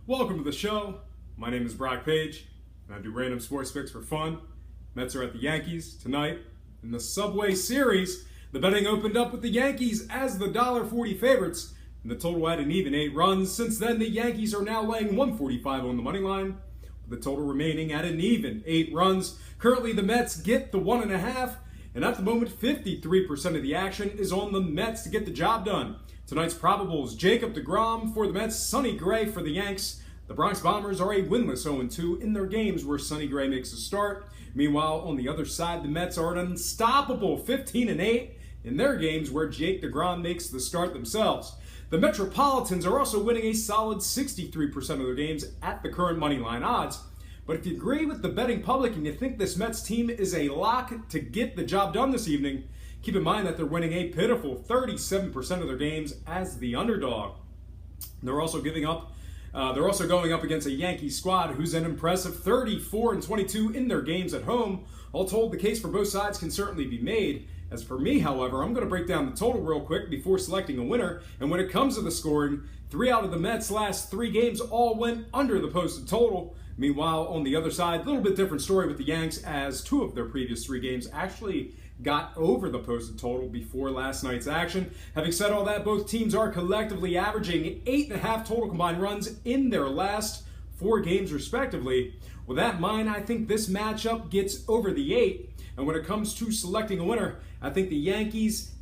Welcome to the show. My name is Brock Page, and I do random sports picks for fun. Mets are at the Yankees tonight. In the Subway Series, the betting opened up with the Yankees as the $1.40 favorites, and the total had an even 8 runs. Since then, the Yankees are now laying 145 on the money line, with the total remaining at an even 8 runs. Currently, the Mets get the 1.5, and at the moment, 53% of the action is on the Mets to get the job done. Tonight's probables: Jacob deGrom for the Mets, Sonny Gray for the Yanks. The Bronx Bombers are a winless 0-2 in their games where Sonny Gray makes a start. Meanwhile, on the other side, the Mets are an unstoppable 15-8 in their games where Jake deGrom makes the start themselves. The Metropolitans are also winning a solid 63% of their games at the current Moneyline odds. But if you agree with the betting public and you think this Mets team is a lock to get the job done this evening, keep in mind that they're winning a pitiful 37% of their games as the underdog. They're also going up against a Yankees squad who's an impressive 34-22 in their games at home. All told, the case for both sides can certainly be made. As for me, however, I'm going to break down the total real quick before selecting a winner. And when it comes to the scoring, 3 out of the Mets' last 3 games all went under the posted total. Meanwhile, on the other side, a little bit different story with the Yanks, as 2 of their previous 3 games actually got over the posted total before last night's action. Having said all that, both teams are collectively averaging 8.5 total combined runs in their last 4 games respectively. With that in mind, I think this matchup gets over the 8. And when it comes to selecting a winner, I think the Yankees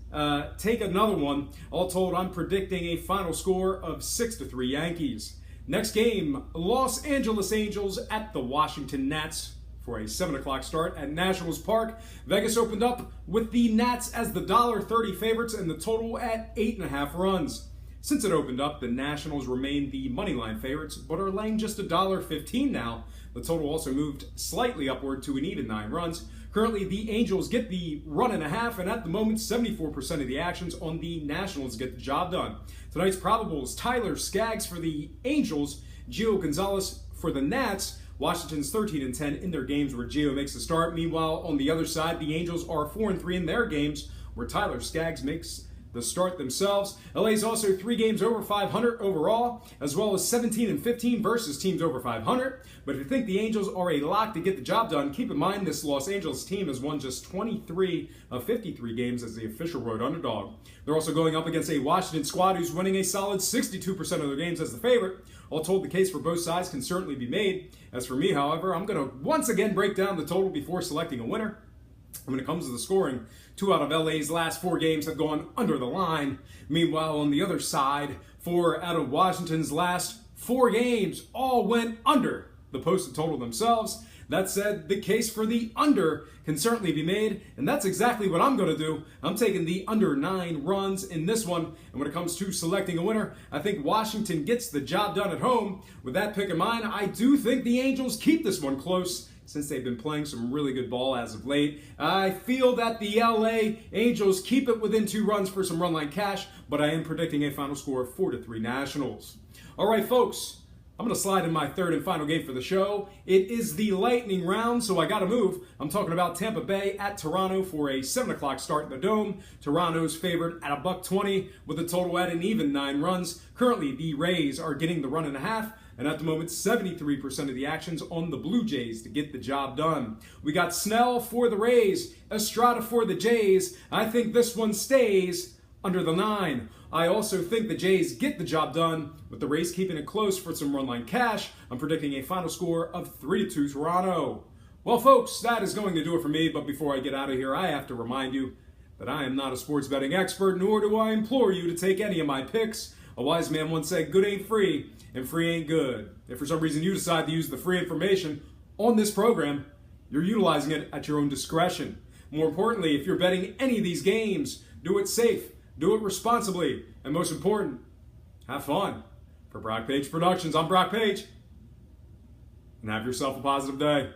take another one. All told, I'm predicting a final score of 6-3 Yankees. Next game, Los Angeles Angels at the Washington Nats for a 7 o'clock start at Nationals Park. Vegas opened up with the Nats as the $1.30 favorites and the total at 8.5 runs. Since it opened up, the Nationals remain the moneyline favorites, but are laying just $1.15 now. The total also moved slightly upward to an even 9 runs. Currently, the Angels get the 1.5, and at the moment, 74% of the actions on the Nationals get the job done. Tonight's probables: Tyler Skaggs for the Angels, Gio Gonzalez for the Nats. Washington's 13-10 in their games where Gio makes the start. Meanwhile, on the other side, the Angels are 4-3 in their games where Tyler Skaggs makes the start themselves. LA's also 3 games over 500 overall, as well as 17-15 versus teams over 500. But if you think the Angels are a lock to get the job done, keep in mind this Los Angeles team has won just 23 of 53 games as the official road underdog. They're also going up against a Washington squad who's winning a solid 62% of their games as the favorite. All told, the case for both sides can certainly be made. As for me, however, I'm going to once again break down the total before selecting a winner. When it comes to the scoring, 2 out of LA's last 4 games have gone under the line. Meanwhile, on the other side, 4 out of Washington's last 4 games all went under the posted total themselves. That said, the case for the under can certainly be made, and that's exactly what I'm going to do. I'm taking the under 9 runs in this one, and when it comes to selecting a winner, I think Washington gets the job done at home. With that pick in mind, I do think the Angels keep this one close, since they've been playing some really good ball as of late. I feel that the LA Angels keep it within 2 runs for some Runline cash, but I am predicting a final score of 4-3 Nationals. All right, folks, I'm going to slide in my 3rd and final game for the show. It is the lightning round, so I got to move. I'm talking about Tampa Bay at Toronto for a 7 o'clock start in the Dome. Toronto's favored at $1.20 with a total at an even 9 runs. Currently, the Rays are getting the 1.5. And at the moment, 73% of the action's on the Blue Jays to get the job done. We got Snell for the Rays, Estrada for the Jays. I think this one stays under the 9. I also think the Jays get the job done, with the Rays keeping it close for some Runline cash. I'm predicting a final score of 3-2 Toronto. Well, folks, that is going to do it for me. But before I get out of here, I have to remind you that I am not a sports betting expert, nor do I implore you to take any of my picks. A wise man once said, good ain't free, and free ain't good. If for some reason you decide to use the free information on this program, you're utilizing it at your own discretion. More importantly, if you're betting any of these games, do it safe, do it responsibly, and most important, have fun. For Brock Page Productions, I'm Brock Page, and have yourself a positive day.